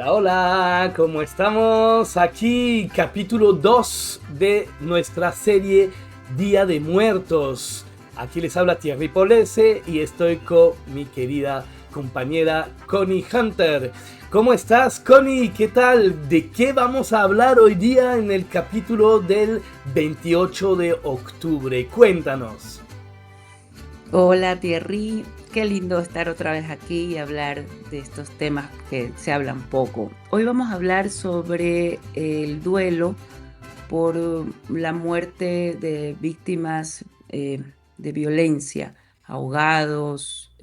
Hola, hola, ¿cómo estamos? Aquí, capítulo 2 de nuestra serie Día de Muertos. Aquí les habla Thierry Polese y estoy con mi querida compañera Connie Hunter. ¿Cómo estás, Connie? ¿Qué tal? ¿De qué vamos a hablar hoy día en el capítulo del 28 de octubre? Cuéntanos. Hola Thierry, qué lindo estar otra vez aquí y hablar de estos temas que se hablan poco. Hoy vamos a hablar sobre el duelo por la muerte de víctimas de violencia, ahogados.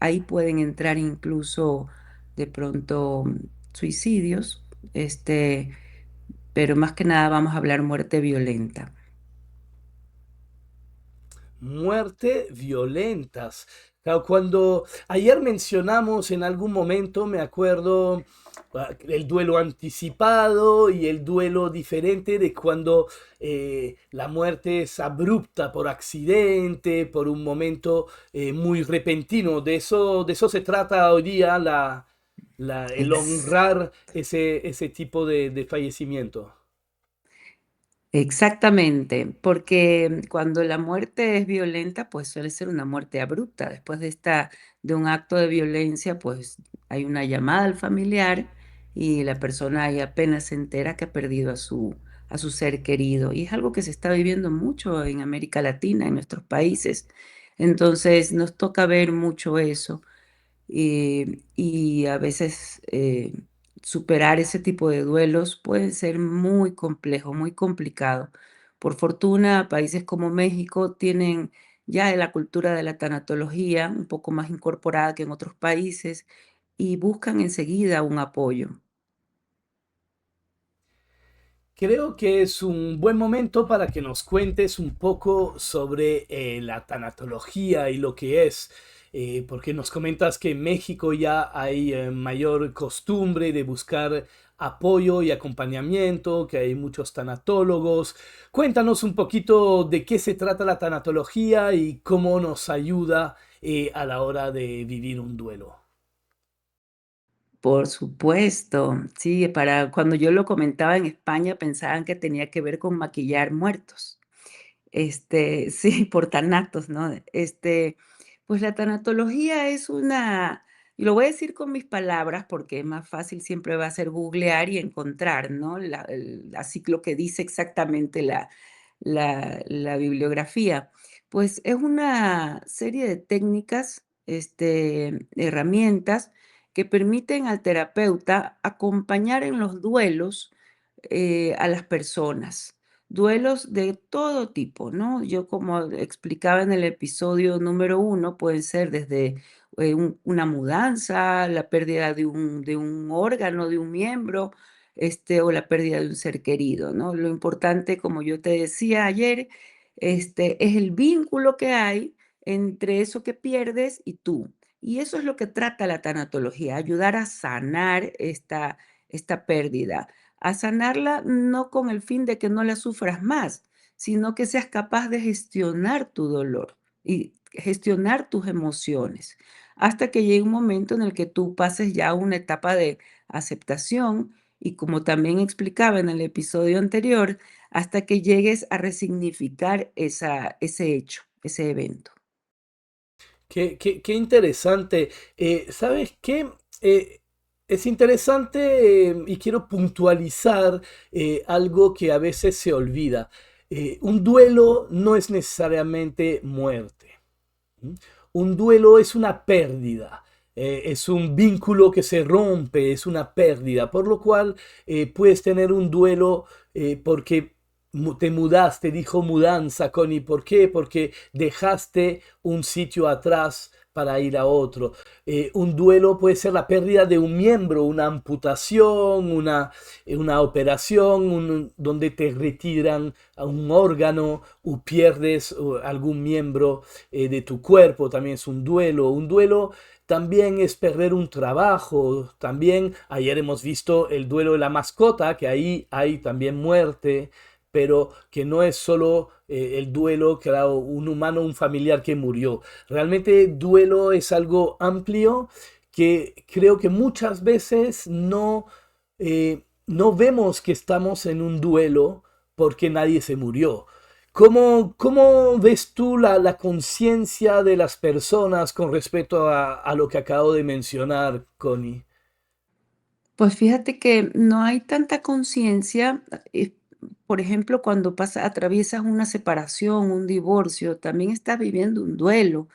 Ahí pueden entrar incluso de pronto suicidios, pero más que nada vamos a hablar muerte violenta. Muerte violentas. Claro, cuando ayer mencionamos en algún momento, me acuerdo, el duelo anticipado y el duelo diferente de cuando la muerte es abrupta por accidente, por un momento muy repentino. De eso se trata hoy día el honrar ese tipo de fallecimiento. Exactamente, porque cuando la muerte es violenta, pues suele ser una muerte abrupta. Después de un acto de violencia, pues hay una llamada al familiar y la persona ahí apenas se entera que ha perdido a su ser querido. Y es algo que se está viviendo mucho en América Latina, en nuestros países. Entonces nos toca ver mucho eso y a veces superar ese tipo de duelos puede ser muy complejo, muy complicado. Por fortuna, países como México tienen ya la cultura de la tanatología un poco más incorporada que en otros países y buscan enseguida un apoyo. Creo que es un buen momento para que nos cuentes un poco sobre la tanatología y lo que es, porque nos comentas que en México ya hay mayor costumbre de buscar apoyo y acompañamiento, que hay muchos tanatólogos. Cuéntanos un poquito de qué se trata la tanatología y cómo nos ayuda a la hora de vivir un duelo. Por supuesto, sí, para cuando yo lo comentaba en España pensaban que tenía que ver con maquillar muertos. Sí, por tanatos, ¿no? Pues la tanatología es y lo voy a decir con mis palabras porque es más fácil siempre va a ser googlear y encontrar, ¿no? Así lo que dice exactamente la bibliografía. Pues es una serie de técnicas, herramientas que permiten al terapeuta acompañar en los duelos a las personas. Duelos de todo tipo, ¿no? Yo como explicaba en el episodio número uno, pueden ser desde una mudanza, la pérdida de un órgano, de un miembro, o la pérdida de un ser querido, ¿no? Lo importante, como yo te decía ayer, es el vínculo que hay entre eso que pierdes y tú. Y eso es lo que trata la tanatología, ayudar a sanar esta pérdida, a sanarla no con el fin de que no la sufras más, sino que seas capaz de gestionar tu dolor y gestionar tus emociones, hasta que llegue un momento en el que tú pases ya a una etapa de aceptación y como también explicaba en el episodio anterior, hasta que llegues a resignificar ese hecho, ese evento. Qué interesante. ¿Sabes qué? Es interesante y quiero puntualizar algo que a veces se olvida. Un duelo no es necesariamente muerte. ¿M? Un duelo es una pérdida. Es un vínculo que se rompe, es una pérdida, por lo cual puedes tener un duelo porque te mudaste, dijo mudanza, Connie. ¿Por qué? Porque dejaste un sitio atrás para ir a otro. Un duelo puede ser la pérdida de un miembro, una amputación, una operación, donde te retiran a un órgano o pierdes algún miembro de tu cuerpo, también es un duelo. Un duelo también es perder un trabajo. También ayer hemos visto el duelo de la mascota, que ahí hay también muerte, pero que no es solo el duelo, claro, un humano, un familiar que murió. Realmente duelo es algo amplio que creo que muchas veces no vemos que estamos en un duelo porque nadie se murió. ¿Cómo ves tú la conciencia de las personas con respecto a lo que acabo de mencionar, Connie? Pues fíjate que no hay tanta conciencia, por ejemplo, cuando atraviesas una separación, un divorcio, también estás viviendo un duelo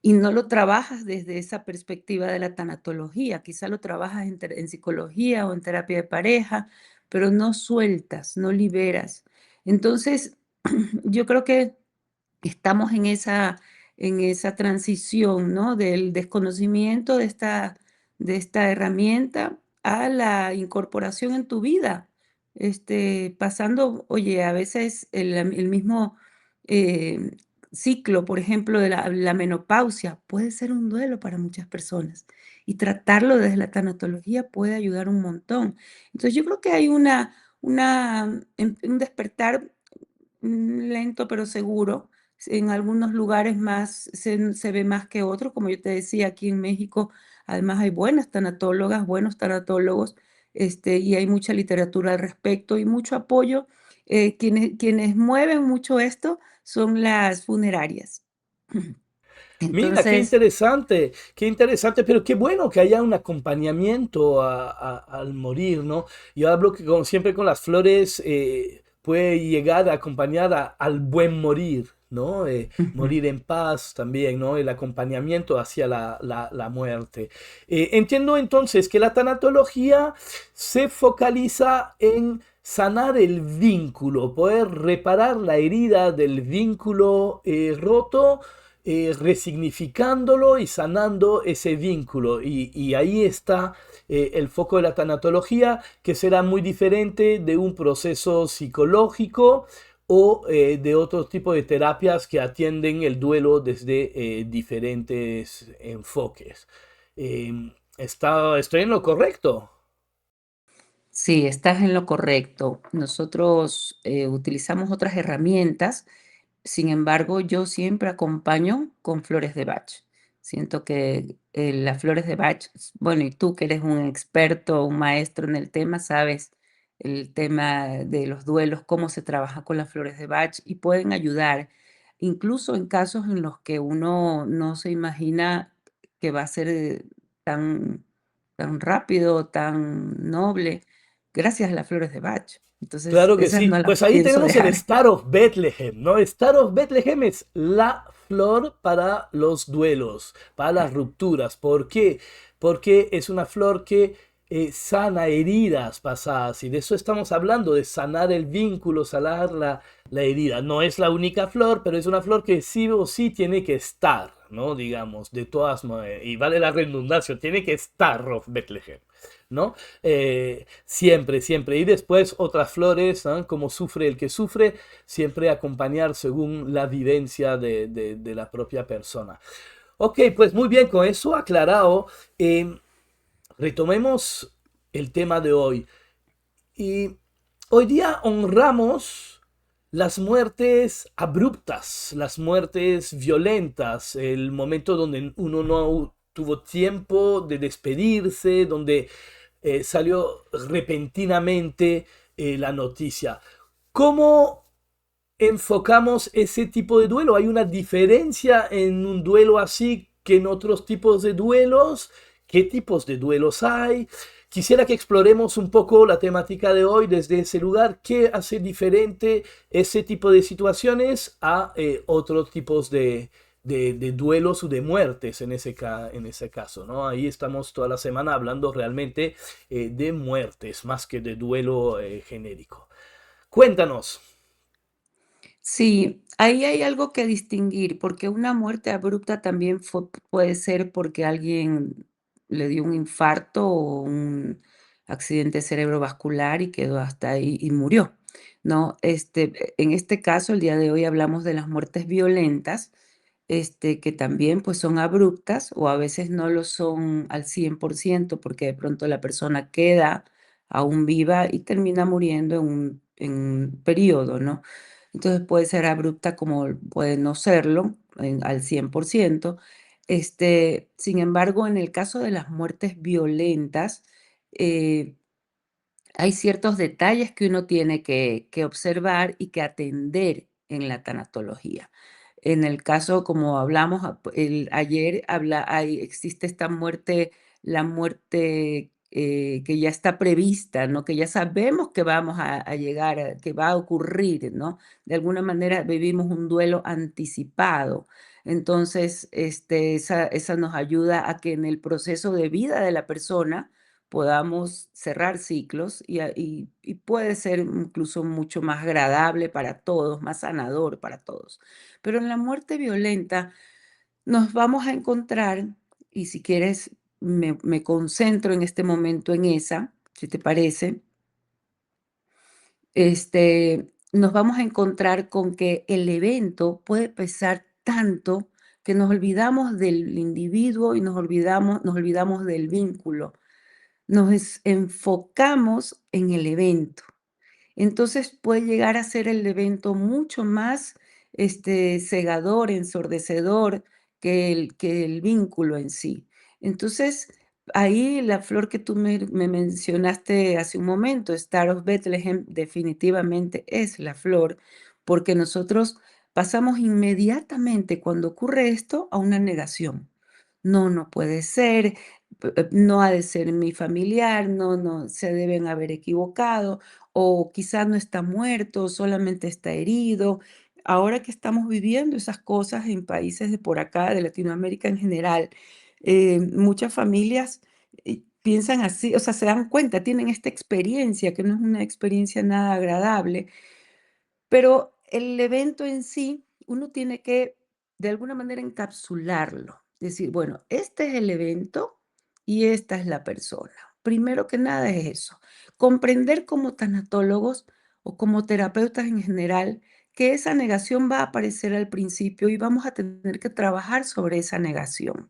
y no lo trabajas desde esa perspectiva de la tanatología, quizá lo trabajas en psicología o en terapia de pareja, pero no sueltas, no liberas. Entonces, yo creo que estamos en esa transición, ¿no? Del desconocimiento de esta herramienta a la incorporación en tu vida. Pasando, oye, a veces el mismo eh, ciclo, por ejemplo, de la menopausia, puede ser un duelo para muchas personas. Y tratarlo desde la tanatología puede ayudar un montón. Entonces, yo creo que hay un despertar lento pero seguro. En algunos lugares más se ve más que otros, como yo te decía, aquí en México, además hay buenas tanatólogas, buenos tanatólogos, y hay mucha literatura al respecto y mucho apoyo. Quienes mueven mucho esto son las funerarias. Mira, Entonces, qué interesante, pero qué bueno que haya un acompañamiento al morir, ¿no? Yo hablo que siempre con las flores puede llegar a acompañar al buen morir, ¿no? ujú. Morir en paz también, ¿no? El acompañamiento hacia la muerte. Entiendo entonces que la tanatología se focaliza en sanar el vínculo, poder reparar la herida del vínculo roto, resignificándolo y sanando ese vínculo. Y ahí está el foco de la tanatología, que será muy diferente de un proceso psicológico o de otro tipo de terapias que atienden el duelo desde diferentes enfoques. ¿Estoy en lo correcto? Sí, estás en lo correcto. Nosotros utilizamos otras herramientas. Sin embargo, yo siempre acompaño con flores de Bach. Siento que las flores de Bach, bueno, y tú que eres un experto, un maestro en el tema, sabes el tema de los duelos, cómo se trabaja con las flores de Bach y pueden ayudar, incluso en casos en los que uno no se imagina que va a ser tan rápido, tan noble, gracias a las flores de Bach. Entonces, Claro que esas sí. no las Pues ahí pienso tenemos el dejar. Star of Bethlehem, ¿no? Star of Bethlehem es la flor para los duelos, para las rupturas. ¿Por qué? Porque es una flor que sana heridas pasadas. Y de eso estamos hablando, de sanar el vínculo, sanar la herida. No es la única flor, pero es una flor que sí o sí tiene que estar, ¿no? Digamos, de todas maneras. Y vale la redundancia, tiene que estar of Bethlehem. ¿No? Siempre, siempre. Y después otras flores, ¿no? Como sufre el que sufre, siempre acompañar según la vivencia de la propia persona. Ok, pues muy bien, con eso aclarado, retomemos el tema de hoy. Y hoy día honramos las muertes abruptas, las muertes violentas, el momento donde uno no tuvo tiempo de despedirse, donde salió repentinamente la noticia. ¿Cómo enfocamos ese tipo de duelo? ¿Hay una diferencia en un duelo así que en otros tipos de duelos? ¿Qué tipos de duelos hay? Quisiera que exploremos un poco la temática de hoy desde ese lugar. ¿Qué hace diferente ese tipo de situaciones a otros tipos de duelos o de muertes en ese caso, ¿no? Ahí estamos toda la semana hablando realmente de muertes más que de duelo genérico. Cuéntanos. Sí, ahí hay algo que distinguir, porque una muerte abrupta también puede ser porque alguien le dio un infarto o un accidente cerebrovascular y quedó hasta ahí y murió, ¿no? En este caso, el día de hoy hablamos de las muertes violentas, que también pues son abruptas o a veces no lo son al 100% porque de pronto la persona queda aún viva y termina muriendo en un periodo, ¿no? Entonces puede ser abrupta como puede no serlo al 100%. Sin embargo, en el caso de las muertes violentas, eh, hay ciertos detalles que uno tiene que observar y que atender en la tanatología. En el caso, como hablamos ayer, existe esta muerte, la muerte que ya está prevista, ¿no? Que ya sabemos que vamos a llegar, que va a ocurrir, ¿no? De alguna manera vivimos un duelo anticipado. Entonces, esa nos ayuda a que en el proceso de vida de la persona, podamos cerrar ciclos y puede ser incluso mucho más agradable para todos, más sanador para todos. Pero en la muerte violenta nos vamos a encontrar, y si quieres me concentro en este momento en esa, si te parece, nos vamos a encontrar con que el evento puede pesar tanto que nos olvidamos del individuo y nos olvidamos del vínculo. Enfocamos en el evento. Entonces puede llegar a ser el evento mucho más, cegador, ensordecedor que el vínculo en sí. Entonces, ahí la flor que tú me mencionaste hace un momento, Star of Bethlehem, definitivamente es la flor, porque nosotros pasamos inmediatamente cuando ocurre esto a una negación. No, no puede ser, no ha de ser mi familiar, no, no, se deben haber equivocado o quizás no está muerto, solamente está herido. Ahora que estamos viviendo esas cosas en países de por acá, de Latinoamérica en general, muchas familias piensan así, o sea, se dan cuenta, tienen esta experiencia, que no es una experiencia nada agradable, pero el evento en sí, uno tiene que, de alguna manera, encapsularlo. Decir, bueno, este es el evento y esta es la persona. Primero que nada es eso. Comprender como tanatólogos o como terapeutas en general que esa negación va a aparecer al principio y vamos a tener que trabajar sobre esa negación.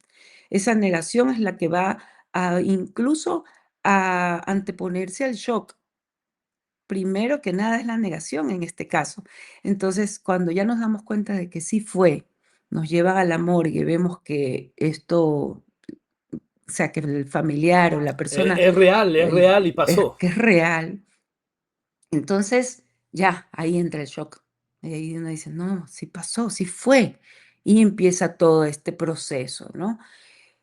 Esa negación es la que va a incluso a anteponerse al shock. Primero que nada es la negación en este caso. Entonces, cuando ya nos damos cuenta de que sí fue, nos llevan a la morgue, vemos que esto, o sea, que el familiar o la persona, Es real y pasó. que es real, entonces ya ahí entra el shock. Y ahí uno dice, no, sí pasó, sí fue. Y empieza todo este proceso, ¿no?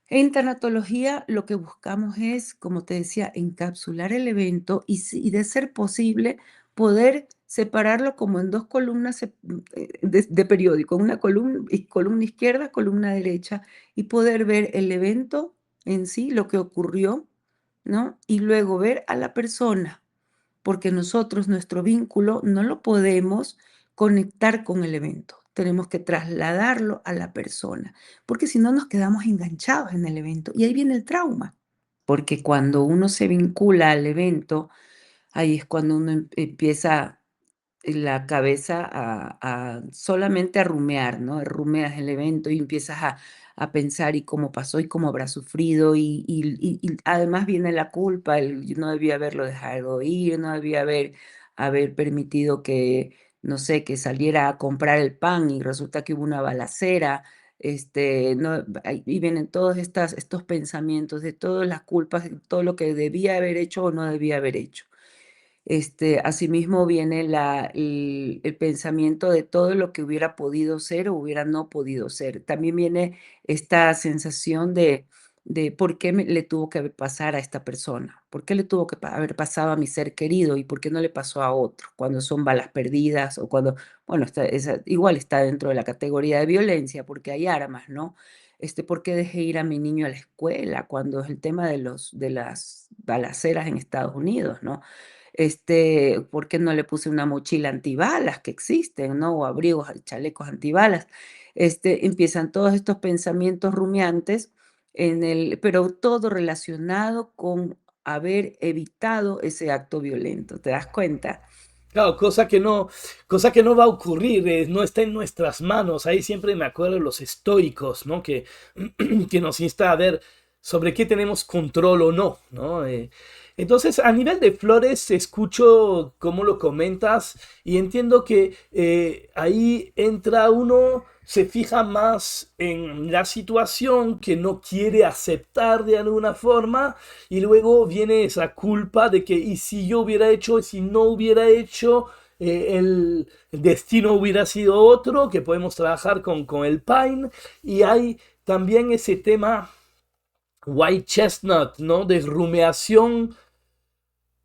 En tanatología lo que buscamos es, como te decía, encapsular el evento y de ser posible poder separarlo como en dos columnas de periódico, una columna izquierda, columna derecha, y poder ver el evento en sí, lo que ocurrió, ¿no? Y luego ver a la persona, porque nosotros nuestro vínculo no lo podemos conectar con el evento, tenemos que trasladarlo a la persona, porque si no nos quedamos enganchados en el evento y ahí viene el trauma, porque cuando uno se vincula al evento, ahí es cuando uno empieza la cabeza a solamente a rumear, ¿no? Rumeas el evento y empiezas a pensar y cómo pasó y cómo habrá sufrido y además viene la culpa, yo no debía haberlo dejado ir, no debía haber permitido que, no sé, que saliera a comprar el pan y resulta que hubo una balacera, no, y vienen todos estos pensamientos de todas las culpas, de todo lo que debía haber hecho o no debía haber hecho. Asimismo viene el pensamiento de todo lo que hubiera podido ser o hubiera no podido ser. También viene esta sensación de por qué le tuvo que pasar a esta persona, por qué le tuvo que haber pasado a mi ser querido y por qué no le pasó a otro, cuando son balas perdidas o cuando, bueno, igual está dentro de la categoría de violencia porque hay armas, ¿no? ¿Por qué dejé ir a mi niño a la escuela cuando es el tema de las balaceras en Estados Unidos, ¿no? ¿Por qué no le puse una mochila antibalas que existen, no? O abrigos, chalecos antibalas. Empiezan todos estos pensamientos rumiantes pero todo relacionado con haber evitado ese acto violento, ¿te das cuenta? Claro, cosa que no va a ocurrir, no está en nuestras manos. Ahí siempre me acuerdo de los estoicos, ¿no? Que nos insta a ver sobre qué tenemos control o no, ¿no? Entonces, a nivel de flores, escucho cómo lo comentas y entiendo que ahí entra uno se fija más en la situación que no quiere aceptar de alguna forma y luego viene esa culpa de que y si yo hubiera hecho y si no hubiera hecho, el destino hubiera sido otro, que podemos trabajar con el Pine y hay también ese tema White Chestnut, ¿no? De rumiación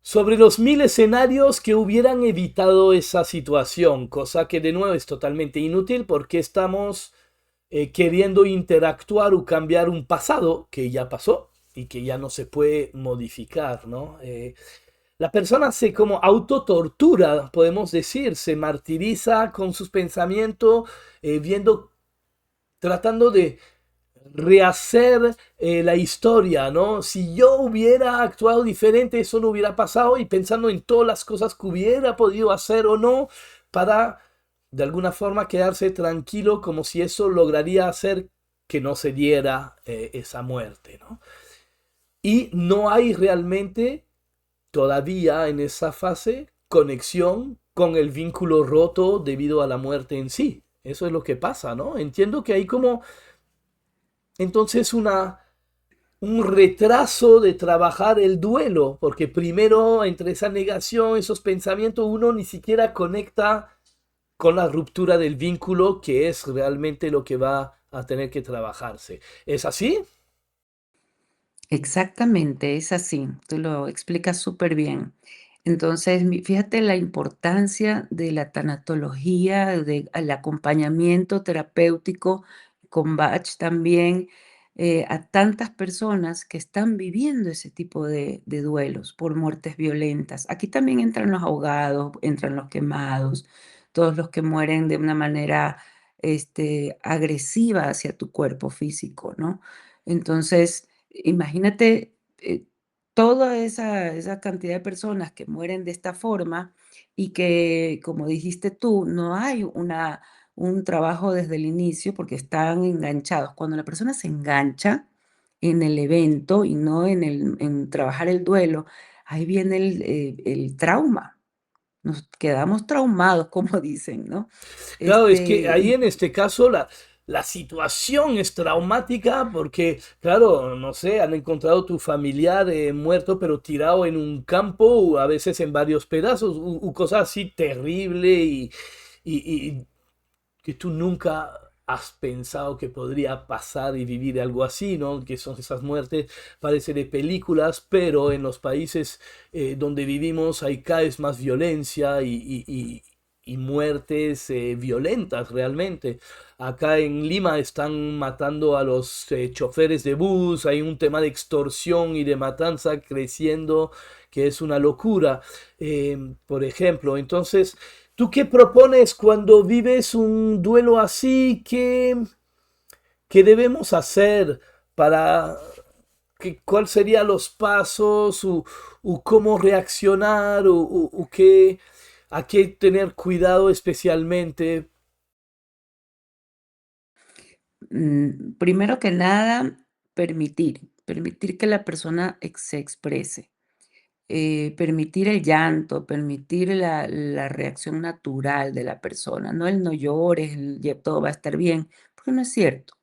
sobre los mil escenarios que hubieran evitado esa situación, cosa que de nuevo es totalmente inútil porque estamos queriendo interactuar o cambiar un pasado que ya pasó y que ya no se puede modificar, ¿no? La persona se como autotortura, podemos decir, se martiriza con sus pensamientos, viendo, tratando de rehacer la historia, ¿no? Si yo hubiera actuado diferente, eso no hubiera pasado y pensando en todas las cosas que hubiera podido hacer o no para de alguna forma quedarse tranquilo como si eso lograría hacer que no se diera esa muerte, ¿no? Y no hay realmente todavía en esa fase conexión con el vínculo roto debido a la muerte en sí. Eso es lo que pasa, ¿no? Entiendo que hay como entonces un retraso de trabajar el duelo, porque primero entre esa negación, esos pensamientos, uno ni siquiera conecta con la ruptura del vínculo, que es realmente lo que va a tener que trabajarse. ¿Es así? Exactamente, es así, tú lo explicas súper bien. Entonces, fíjate la importancia de la tanatología, del acompañamiento terapéutico con Bach también, a tantas personas que están viviendo ese tipo de duelos por muertes violentas. Aquí también entran los ahogados, entran los quemados, todos los que mueren de una manera agresiva hacia tu cuerpo físico, ¿no? Entonces, imagínate, toda esa cantidad de personas que mueren de esta forma y que, como dijiste tú, no hay un trabajo desde el inicio porque están enganchados. Cuando la persona se engancha en el evento y no en trabajar el duelo, ahí viene el trauma. Nos quedamos traumados, como dicen, ¿no? Claro, es que ahí Y en este caso la situación es traumática porque, claro, no sé, han encontrado tu familiar muerto pero tirado en un campo o a veces en varios pedazos, u cosas así terrible y que tú nunca has pensado que podría pasar y vivir algo así, ¿no? Que son esas muertes, parece de películas, pero en los países donde vivimos hay cada vez más violencia y muertes violentas realmente. Acá en Lima están matando a los choferes de bus, hay un tema de extorsión y de matanza creciendo que es una locura, por ejemplo. Entonces, ¿tú qué propones cuando vives un duelo así? ¿Qué debemos hacer para cuáles serían los pasos o cómo reaccionar o qué, a qué tener cuidado especialmente? primero que nada, permitir que la persona se exprese. Permitir el llanto, permitir la reacción natural de la persona, no el no llores, el ya todo va a estar bien, porque no es cierto.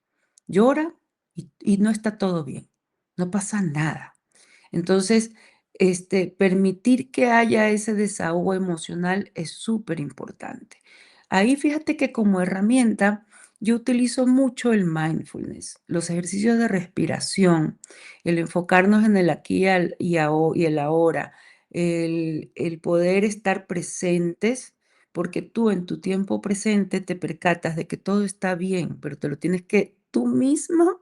Llora y no está todo bien, no pasa nada. Entonces, permitir que haya ese desahogo emocional es súper importante. Ahí fíjate que como herramienta yo utilizo mucho el mindfulness, los ejercicios de respiración, el enfocarnos en el aquí y el ahora, el poder estar presentes, porque tú en tu tiempo presente te percatas de que todo está bien, pero te lo tienes que tú misma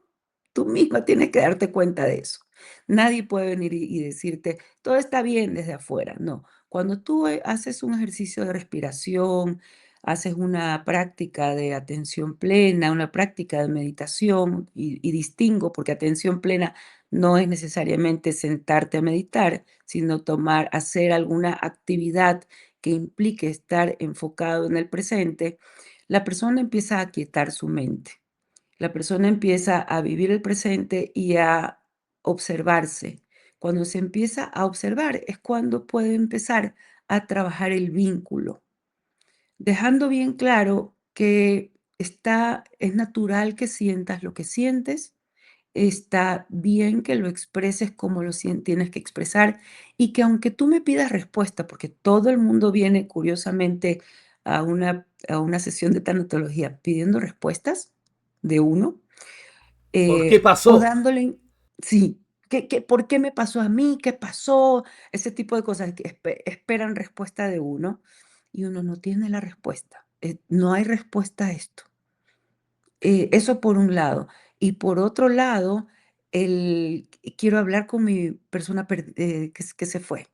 tienes que darte cuenta de eso. Nadie puede venir y decirte, todo está bien desde afuera. No, cuando tú haces un ejercicio de respiración, haces una práctica de atención plena, una práctica de meditación, y distingo, porque atención plena no es necesariamente sentarte a meditar, sino hacer alguna actividad que implique estar enfocado en el presente, la persona empieza a aquietar su mente. La persona empieza a vivir el presente y a observarse. Cuando se empieza a observar es cuando puede empezar a trabajar el vínculo, dejando bien claro que es natural que sientas lo que sientes, está bien que lo expreses como tienes que expresar y que aunque tú me pidas respuesta, porque todo el mundo viene curiosamente a una sesión de tanatología pidiendo respuestas de uno, ¿Por qué o pasó? dándole, sí, ¿por qué me pasó a mí? ¿Qué pasó? Ese tipo de cosas que esperan respuesta de uno y uno no tiene la respuesta. No hay respuesta a esto. Eso por un lado. Y por otro lado, quiero hablar con mi persona que se fue.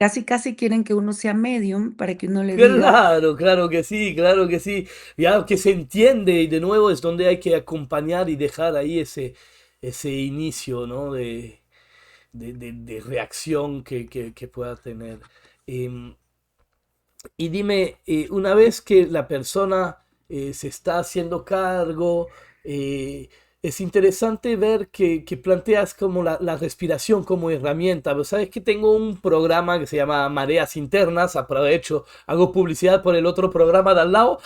Casi, casi quieren que uno sea medium para que uno le diga, Claro, claro que sí, claro que sí. Ya que se entiende y de nuevo es donde hay que acompañar y dejar ahí ese inicio, ¿no? De reacción que pueda tener. Em, y dime, una vez que la persona se está haciendo cargo, eh, es interesante ver que planteas como la respiración como herramienta. Pero sabes que tengo un programa que se llama Mareas Internas, aprovecho, hago publicidad por el otro programa de al lado,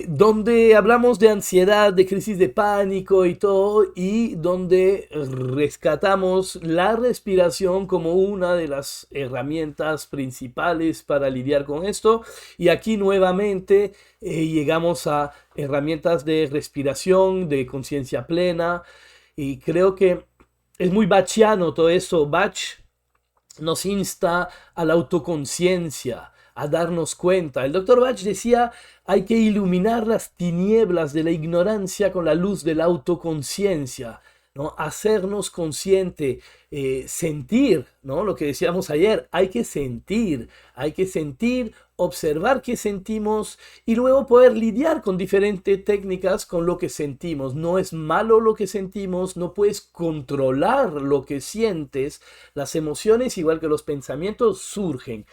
donde hablamos de ansiedad, de crisis de pánico y todo, y donde rescatamos la respiración como una de las herramientas principales para lidiar con esto. Y aquí nuevamente llegamos a herramientas de respiración, de conciencia plena, y creo que es muy bachiano todo eso. Bach nos insta a la autoconciencia, a darnos cuenta. El doctor Bach decía, hay que iluminar las tinieblas de la ignorancia con la luz de la autoconciencia, ¿no? Hacernos consciente, sentir, ¿no? Lo que decíamos ayer, hay que sentir, observar qué sentimos y luego poder lidiar con diferentes técnicas con lo que sentimos. No es malo lo que sentimos, no puedes controlar lo que sientes. Las emociones, igual que los pensamientos, surgen,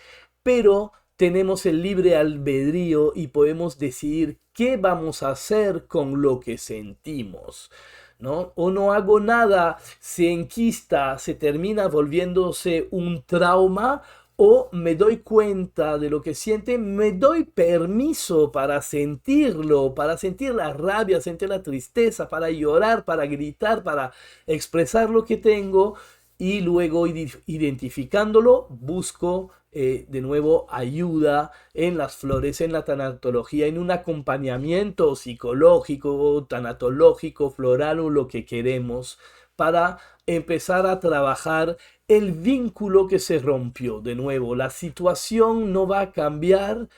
pero tenemos el libre albedrío y podemos decidir qué vamos a hacer con lo que sentimos. ¿No? O no hago nada, se enquista, se termina volviéndose un trauma, o me doy cuenta de lo que siente, me doy permiso para sentirlo, para sentir la rabia, sentir la tristeza, para llorar, para gritar, para expresar lo que tengo y luego identificándolo busco de nuevo ayuda en las flores, en la tanatología, en un acompañamiento psicológico, tanatológico, floral o lo que queremos para empezar a trabajar el vínculo que se rompió. De nuevo, la situación no va a cambiar,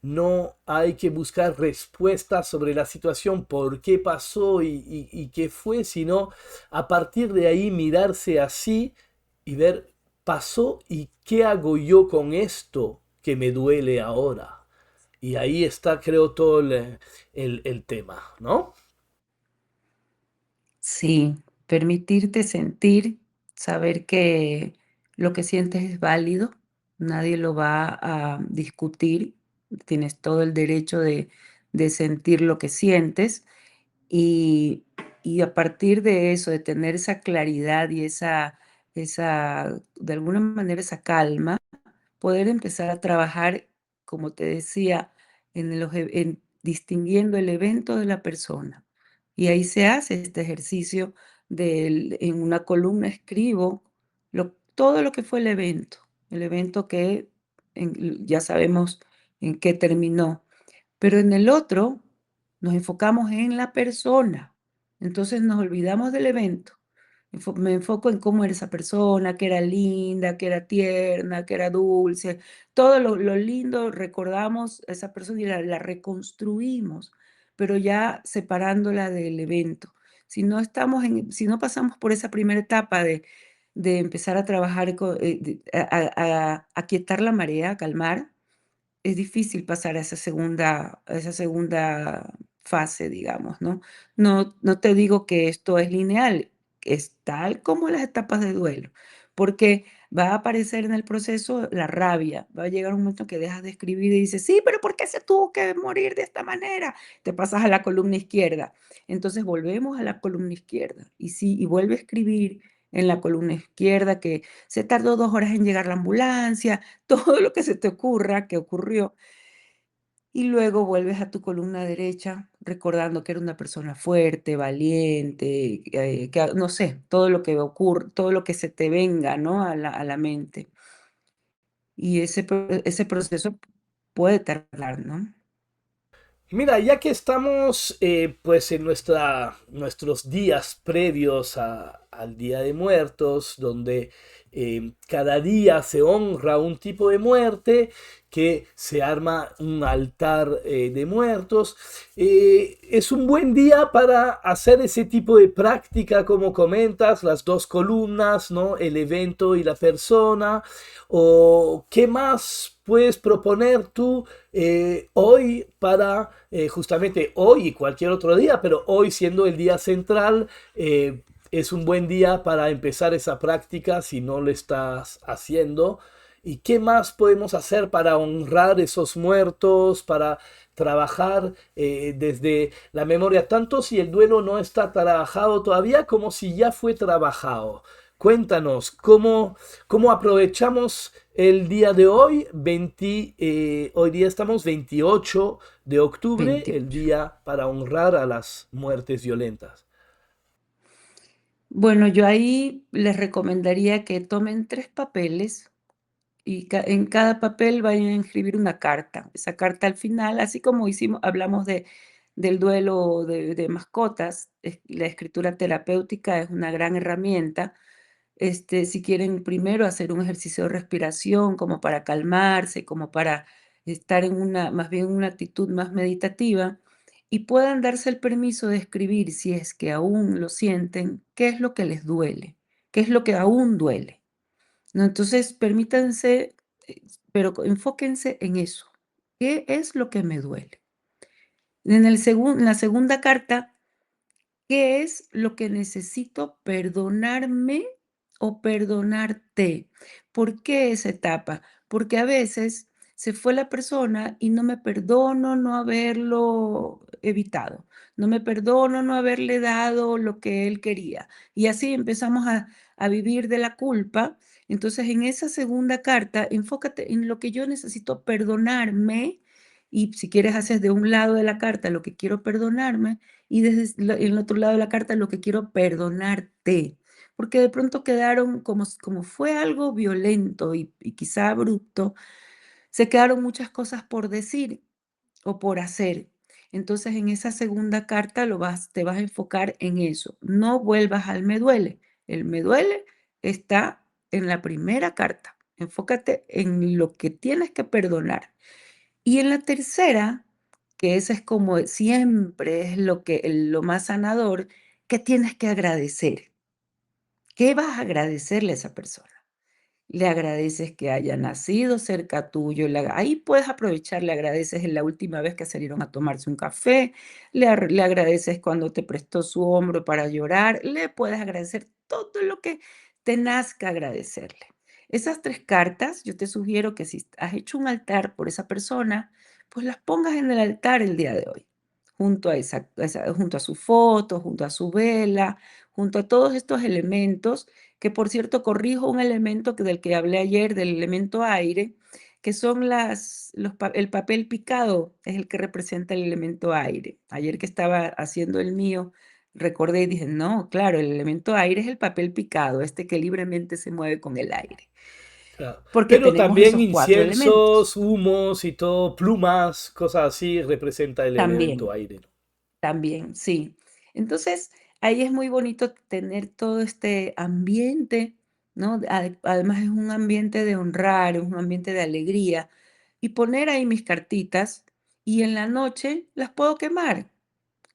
no hay que buscar respuestas sobre la situación, por qué pasó y qué fue, sino a partir de ahí mirarse así y ver, pasó y qué hago yo con esto que me duele ahora. Y ahí está, creo, todo el tema, ¿no? sí, permitirte sentir, saber que lo que sientes es válido, nadie lo va a discutir, tienes todo el derecho de sentir lo que sientes y, y a partir de eso, de tener esa claridad y de alguna manera esa calma, poder empezar a trabajar, como te decía, en distinguiendo el evento de la persona. Y ahí se hace este ejercicio en una columna escribo todo lo que fue el evento que ya sabemos en qué terminó. Pero en el otro nos enfocamos en la persona. Entonces nos olvidamos del evento. Me enfoco en cómo era esa persona, que era linda, que era tierna, que era dulce. Todo lo lindo recordamos a esa persona y la reconstruimos, pero ya separándola del evento. Si no pasamos por esa primera etapa de empezar a trabajar, aquietar la marea, a calmar, es difícil pasar a esa segunda fase, digamos, ¿no? No te digo que esto es lineal, es tal como las etapas de duelo, porque va a aparecer en el proceso la rabia, va a llegar un momento que dejas de escribir y dices: "Sí, pero ¿por qué se tuvo que morir de esta manera?". Te pasas a la columna izquierda. Entonces volvemos a la columna izquierda, y sí, y vuelve a escribir en la columna izquierda que se tardó 2 horas en llegar la ambulancia, todo lo que se te ocurra que ocurrió, y luego vuelves a tu columna derecha recordando que eres una persona fuerte, valiente, no sé, todo lo que ocurre, todo lo que se te venga, ¿no? A la mente. Y ese proceso puede tardar, ¿no? Mira, ya que estamos pues en nuestros días previos al Día de Muertos, donde cada día se honra un tipo de muerte, que se arma un altar de muertos, es un buen día para hacer ese tipo de práctica, como comentas, las dos columnas, ¿no? El evento y la persona. ¿O qué más puedes proponer tú hoy para justamente hoy y cualquier otro día, pero hoy siendo el día central, es un buen día para empezar esa práctica si no lo estás haciendo? ¿Y qué más podemos hacer para honrar esos muertos, para trabajar desde la memoria, tanto si el duelo no está trabajado todavía como si ya fue trabajado? Cuéntanos, ¿cómo aprovechamos el día de hoy? Hoy día estamos 28 de octubre, el 28. día para honrar a las muertes violentas. Bueno, yo ahí les recomendaría que tomen 3 papeles y en cada papel vayan a escribir una carta. Esa carta al final, así como hablamos del duelo de mascotas, la escritura terapéutica es una gran herramienta. Si quieren primero hacer un ejercicio de respiración como para calmarse, como para estar en más bien una actitud más meditativa y puedan darse el permiso de escribir si es que aún lo sienten, qué es lo que les duele, qué es lo que aún duele, ¿no? Entonces, permítanse, enfóquense en eso. ¿Qué es lo que me duele? En la segunda carta, ¿qué es lo que necesito perdonarme o perdonarte? ¿Por qué esa etapa? Porque a veces se fue la persona y no me perdono no haberlo evitado, no me perdono no haberle dado lo que él quería. Y así empezamos a vivir de la culpa. Entonces, en esa segunda carta, enfócate en lo que yo necesito perdonarme y si quieres haces de un lado de la carta lo que quiero perdonarme y desde el otro lado de la carta lo que quiero perdonarte, porque de pronto quedaron como fue algo violento y quizá abrupto, se quedaron muchas cosas por decir o por hacer. Entonces, en esa segunda carta te vas a enfocar en eso. No vuelvas al me duele. El me duele está en la primera carta. Enfócate en lo que tienes que perdonar. Y en la tercera, que esa es como siempre es lo más sanador, ¿qué tienes que agradecer? ¿Qué vas a agradecerle a esa persona? Le agradeces que haya nacido cerca tuyo, ahí puedes aprovechar, le agradeces en la última vez que salieron a tomarse un café, le agradeces cuando te prestó su hombro para llorar, le puedes agradecer todo lo que te nazca agradecerle. Esas 3 cartas, yo te sugiero que si has hecho un altar por esa persona, pues las pongas en el altar el día de hoy, junto a su foto, junto a su vela, junto a todos estos elementos que por cierto corrijo un elemento del que hablé ayer, del elemento aire, que son el papel picado, es el que representa el elemento aire. Ayer que estaba haciendo el mío, recordé y dije, no, claro, el elemento aire es el papel picado, este que libremente se mueve con el aire, Claro. porque Pero tenemos también esos 4 elementos. inciensos, humos y todo, plumas, cosas así, representa el elemento También. aire, ¿no? También, sí. Entonces, ahí es muy bonito tener todo este ambiente, ¿no? Además es un ambiente de honrar, es un ambiente de alegría. Y poner ahí mis cartitas y en la noche las puedo quemar.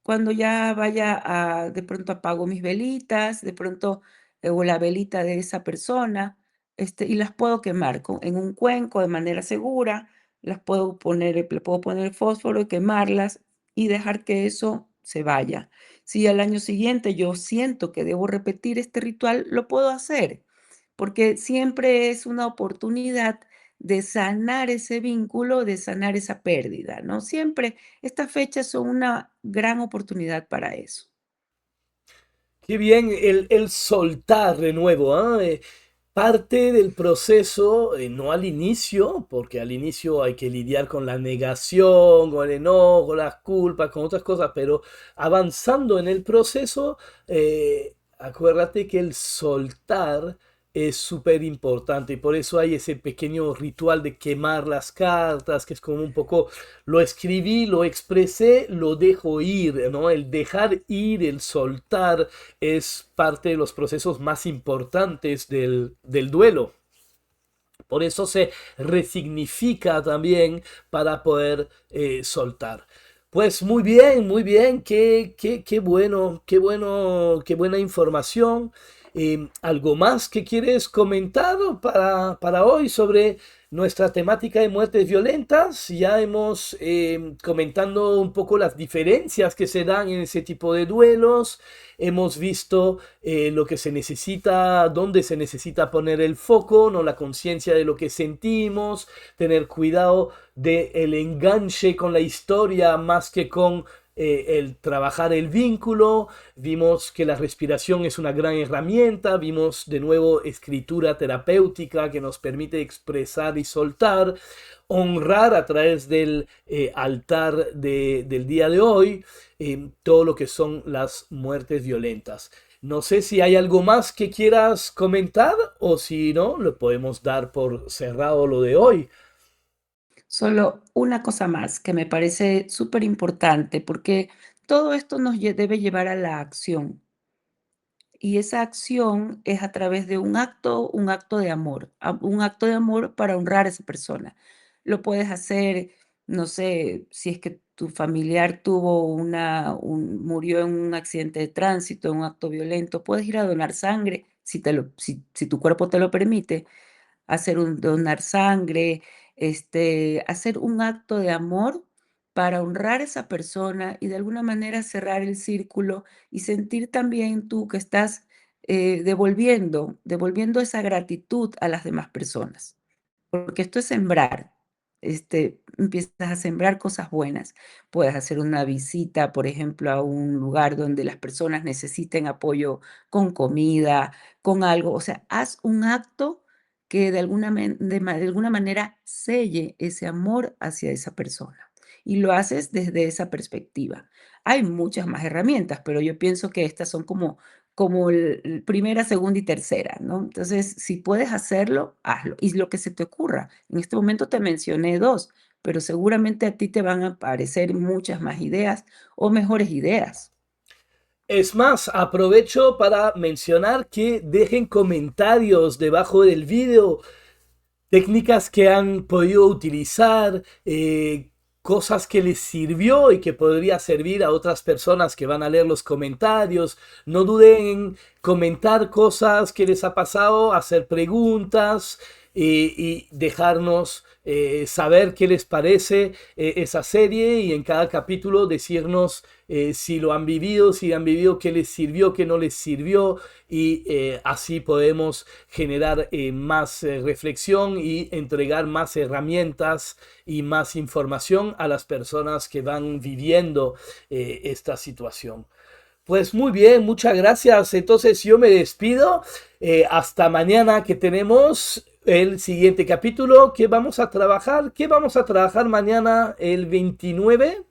Cuando ya vaya de pronto apago mis velitas, de pronto, o la velita de esa persona, y las puedo quemar en un cuenco de manera segura, le puedo poner fósforo y quemarlas y dejar que eso se vaya. Si al año siguiente yo siento que debo repetir este ritual, lo puedo hacer, porque siempre es una oportunidad de sanar ese vínculo, de sanar esa pérdida, ¿no? Siempre estas fechas son una gran oportunidad para eso. Qué bien el soltar de nuevo, ¿ah? parte del proceso, no al inicio, porque al inicio hay que lidiar con la negación, con el enojo, las culpas, con otras cosas, pero avanzando en el proceso, acuérdate que el soltar es súper importante y por eso hay ese pequeño ritual de quemar las cartas, que es como un poco, lo escribí, lo expresé, lo dejo ir, ¿no? El dejar ir, el soltar es parte de los procesos más importantes del duelo. Por eso se resignifica también para poder soltar. Pues muy bien, qué bueno, qué bueno, qué buena información. ¿Algo más que quieres comentar para hoy sobre nuestra temática de muertes violentas? Ya hemos comentando un poco las diferencias que se dan en ese tipo de duelos. Hemos visto lo que se necesita, dónde se necesita poner el foco, no la conciencia de lo que sentimos, tener cuidado del enganche con la historia más que con el trabajar el vínculo. Vimos que la respiración es una gran herramienta, vimos de nuevo escritura terapéutica que nos permite expresar y soltar, honrar a través del altar del día de hoy todo lo que son las muertes violentas. No sé si hay algo más que quieras comentar o si no, lo podemos dar por cerrado lo de hoy. Solo una cosa más que me parece súper importante, porque todo esto nos debe llevar a la acción. Y esa acción es a través de un acto de amor, un acto de amor para honrar a esa persona. Lo puedes hacer, no sé, si es que tu familiar tuvo murió en un accidente de tránsito, en un acto violento, puedes ir a donar sangre si tu cuerpo te lo permite, donar sangre, hacer un acto de amor para honrar a esa persona y de alguna manera cerrar el círculo y sentir también tú que estás devolviendo esa gratitud a las demás personas. Porque esto es sembrar, empiezas a sembrar cosas buenas. Puedes hacer una visita, por ejemplo, a un lugar donde las personas necesiten apoyo con comida, con algo, o sea, haz un acto que de alguna manera selle ese amor hacia esa persona, y lo haces desde esa perspectiva. Hay muchas más herramientas, pero yo pienso que estas son como el primera, segunda y tercera, ¿no? Entonces, si puedes hacerlo, hazlo. Y lo que se te ocurra. En este momento te mencioné 2, pero seguramente a ti te van a aparecer muchas más ideas o mejores ideas. Es más, aprovecho para mencionar que dejen comentarios debajo del vídeo, técnicas que han podido utilizar, cosas que les sirvió y que podría servir a otras personas que van a leer los comentarios. No duden en comentar cosas que les ha pasado, hacer preguntas y dejarnos saber qué les parece esa serie y en cada capítulo decirnos si lo han vivido, si han vivido, qué les sirvió, qué no les sirvió y así podemos generar más reflexión y entregar más herramientas y más información a las personas que van viviendo esta situación. Pues muy bien, muchas gracias. Entonces yo me despido. Hasta mañana que tenemos el siguiente capítulo que vamos a trabajar. ¿Qué vamos a trabajar mañana el 29?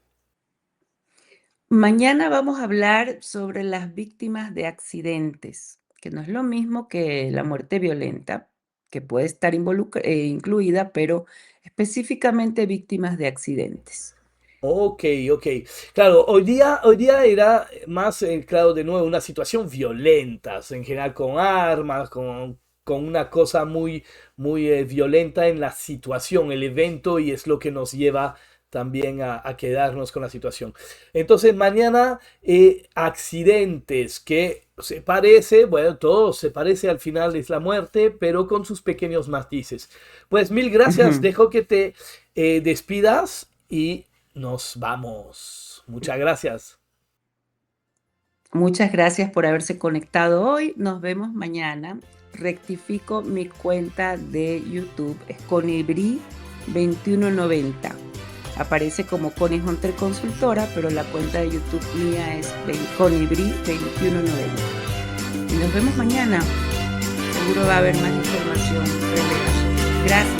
Mañana vamos a hablar sobre las víctimas de accidentes, que no es lo mismo que la muerte violenta, que puede estar incluida, pero específicamente víctimas de accidentes. Ok, ok. Claro, hoy día era más, claro, de nuevo, una situación violenta, en general con armas, con una cosa muy, muy violenta en la situación, el evento, y es lo que nos lleva también a quedarnos con la situación. Entonces, mañana, accidentes que se parece, bueno, todo se parece al final es la muerte, pero con sus pequeños matices. Pues mil gracias, Ujú. dejo que te despidas y nos vamos. Muchas gracias. Muchas gracias por haberse conectado hoy. Nos vemos mañana. Rectifico mi cuenta de YouTube, es Conibri 2190. Aparece como Connie Hunter Consultora, pero la cuenta de YouTube mía es Conibri 2190. Y nos vemos mañana. seguro va a haber más información relevante. Gracias.